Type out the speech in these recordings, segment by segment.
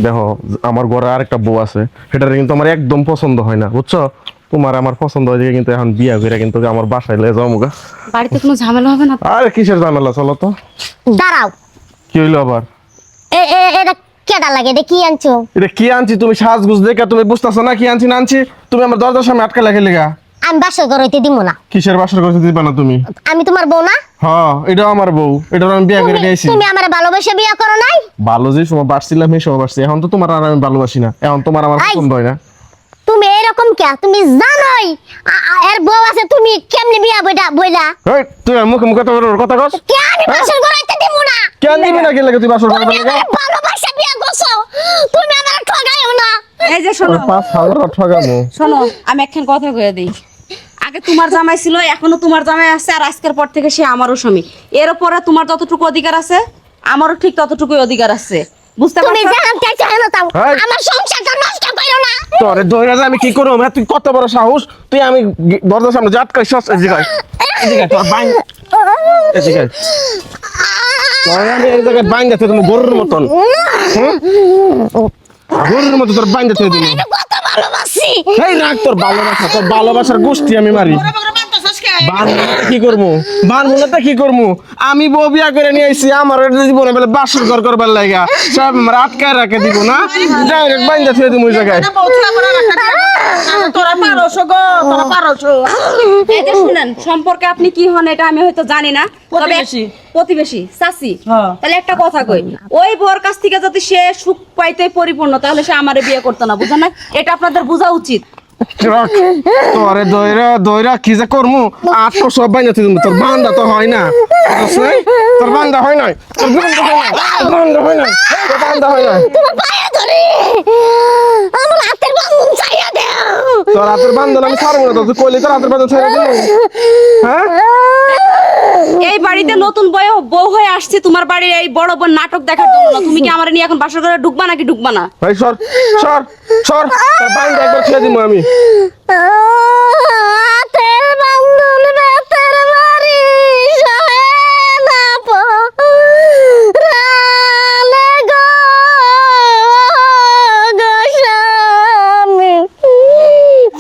দেখো আমার ঘরে আরেকটা বউ আছে, সেটা কিন্তু আমার একদম পছন্দ হয় না, বুঝছো? তোমার আমার পছন্দ হয়ে কিন্তু এখন বিয়া করে কিন্তু আমার বাসায় লয়ে যাও মুগা। বাড়িতে কোনো ঝামেলা হবে না তো? আরে কিসের ঝামেলা, চলো তো। দাঁড়াও, কি হইলো আবার? এটা কেডা লাগে? এটা কি আনছো? এটা কি আনছি তুমি সাজগুজ দেখে তুমি বুঝতেছো না কি আনছি না আনছি? তুমি আমার দরজার সামনে আটকা লেগে লেগা। আমি বাসর ঘর হইতে দিব না। কিসের বাসর করতে দিবা না তুমি? আমি তোমার বউ না? হ্যাঁ, এটাও আমার বউ, এটা আমি বিয়া করে নিয়েছি। তুমি আমার ভালোবাসা বিয়ে করো নাই? ভালো যে সময় বাসছিলাম এই সময় বাসছি, এখন তো তোমার আর আমি ভালোবাসি না, এখন তোমার আমার পছন্দ হয় না। তুমি এরকম কে? তুমি জানোই এর বউ আছে, তুমি কেমনে বিয়া বইলা? এই তুই আর মুখে মুখে তোর কথা কস। কে আমি বাসর ঘর হইতে দিব না? কেন দিবি না? কি লাগে তুই বাসর করতে তুমি লাগে? আমার ভালোবাসা বিয়ে করছো, তুমি আমার ঠগাইও না। এই যে শোনো, 5,000 ঠগামো। শোনো, আমি একখান কথা কয়ে দিই। আগে তোমার জামাই ছিল, এখনো তোমার জামাই আছে, আর আজকের পর থেকে সে আমারও স্বামী। এর উপরে তোমার যতটুকু অধিকার আছে, আমারও ঠিক ততটুকুই অধিকার আছে, বুঝতে তুমি পারছো? জানতে চাও না তাও এই। আমার সংসারটা নষ্ট করো না। তোরে ধরে আমি কি করব? তুই কত বড় সাহস, তুই আমি দরজার সামনে জাটকাই সস এদিকে এদিকে তোর বাইন এদিকে তোর আমি এই জায়গায় বাইন দিতে তুমি গরুর মতন, গরুর মতো তোর বাইন দিতে তুমি। আমি কত ভালোবাসি। এই রাখ তোর ভালোবাসা, তোর ভালোবাসার গোষ্ঠী আমি মারি। বানমুনাতে কি করবো? বানমুনাতে কি করবো? আমি বউ বিয়া করে নিয়ে আইছি, আমার দিব না বলে বাসর ঘর করবার লাগা সব আমার আটকায় রাখে দিব না, ডাইরেক্ট বাইন্দা থুয়ে দিব ওই জায়গায়। তোরা পারছো গো, তোরা পারছো। এই যে শুনেন, সম্পর্কে আপনি কি হন এটা আমি হয়তো জানি না, তবে প্রতিবেশী। প্রতিবেশী চাচি। হ্যাঁ। তাহলে একটা কথা কই, ওই বউর কাছ থেকে যদি সে সুখ পাইতে পরিপূর্ণ, তাহলে সে আমারে বিয়ে করতো না, বুঝেন না? এটা আপনাদের বোঝা উচিত। রাখ, তোরে দইরা দইরা কি যে করমু, 800 সব বাইন্দা থুয়ে দিব। তোর বান্দা তো হয় না, বুঝছ নাই? তোর বান্দা হয় নাই, তোর বান্দা হয় নাই, তোর বান্দা হয় নাই, তোর বান্দা হয় নাই। তোমার পায়ে ধরি, আমার হাতের বান্ধন ছাইয়া দাও। তোর হাতের বান্ধন আমি ছাড়বো না, তুই কইলি তোর হাতের বান্ধন ছেড়ে দিবি? হ্যাঁ, এই বাড়িতে নতুন বউ হয়ে আসছে, তোমার বাড়ির এই বড় বড় নাটক দেখার জন্য না। তুমি কি আমারে নিয়ে এখন বাসর ঘরে ঢুকবা নাকি ঢুকবা না? ভাই সর সর সর, তোর বান্দা একবার ছেড়ে দিব আমি। হাতের বান্ধন রাতের বাড়ি সহে না পরালে গো গোস্বামী,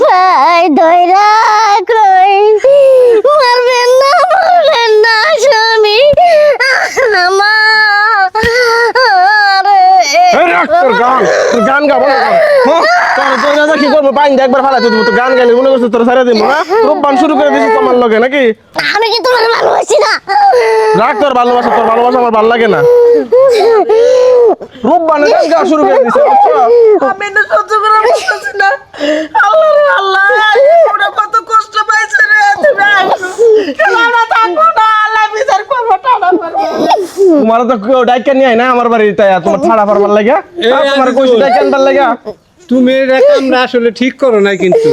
পাই ধইরা কই মারবেন না স্বামী আমার। এই রাখ তোর গান, তোর গান গাবো না কর। হ্যাঁ, তোর দাদা কি করবো? বাইন্দা একবার ফালাতে দিব, তোর গান গাইলে মনে করছিস তোর ছেড়ে দিব না? রূপবান শুরু করে দিছিস তোমার লগে নাকি? আমি কি তোমার ভালোবাসি না? রাখ তোর ভালোবাসা, তোর ভালোবাসা আমার ভালো লাগে না। রূপবানের গান গাওয়া শুরু করে দিছিস, বুঝছো? আমি না সহ্য করে বসতেছি না। আল্লাহ রে আল্লাহ, ওরা কত কষ্ট পাইছে রে। তুমি আমরা থাকবো না, আল্লাহ বিচার করবো, টানা করবো। তোমার তো কেউ ডাইকা নিয়ে আয় না আমার বাড়ি, তাই তোমার ছাড়া পারবার লাগে? তোমার কইছি ডাইকা আনবার লাগে? তুমি এটা কামরা আসলে ঠিক করো নাই, কিন্তু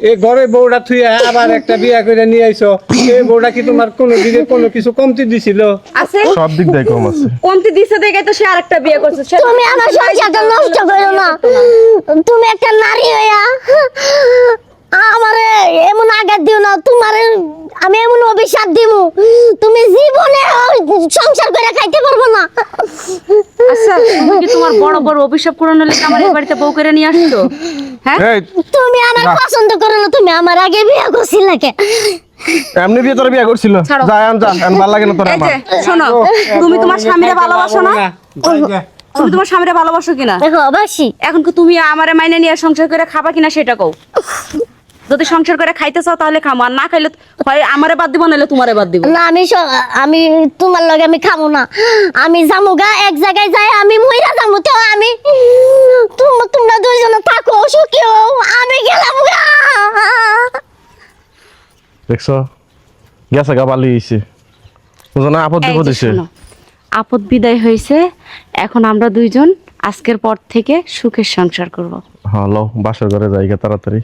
এই ঘরে বউটা থুই আবার একটা বিয়া করে নিয়ে আইছো। এই বউটা কি তোমার কোনো দিকে কোনো কিছু কমতি দিছিল? আছে, সব দিক দিয়ে কম আছে। কমতি দিছে দেখে তো সে আরেকটা বিয়ে করছে। তুমি আমার সংসারটা নষ্ট করো না। তুমি একটা নারী হইয়া আমারে এমন আঘাত দিও না। তোমারে আমি এমন অভিশাপ দিব, তুমি জীবনে সংসার করে খাইতে পারবো না। আচ্ছা, তুমি কি তোমার বড় বড় অভিশাপ করে নিলে আমার এই বাড়িতে বউ করে নিয়ে আসছো? হ্যাঁ, এই তুমি আমার পছন্দ করো না, তুমি আমার আগে বিয়ে করছিলে কে? এমনি বিয়ে তোর বিয়ে করছিল? ছাড়ো। যা আন যা, এখন ভালো লাগে না তোর এই আমার। যে শোনো, তুমি তোমার স্বামীরে ভালোবাসো না? জায়গা। তুমি তোমার স্বামীরে ভালোবাসো কিনা? দেখো অবশ্যই এখন কি তুমি আমারে মাইনে নিয়ে সংসার করে খাবা কিনা সেটা কও। যদি সংসার করে খাইতে চাও তাহলে খামো, আর না খাইলে হয় আমারে বাদ দিব, নাহলে তোমারে বাদ দিব। না, আমি তোমার লগে আমি খাবো না। আমি যামুগা এক জায়গায় যাই, আমি মইরা যামু, তো আমি তোমরা দুইজনে থাকো সুখী হও, আমি গেলাম গা। দেখছো গেছে গা বালি হইছে, বুঝো না? আপদ এই বিপদ যে হইছে। শোনো, আপদ বিদায় হয়েছে, এখন আমরা দুইজন আজকের পর থেকে সুখের সংসার করব। হ্যাঁ, লও বাসর ঘরে যাই গে তাড়াতাড়ি।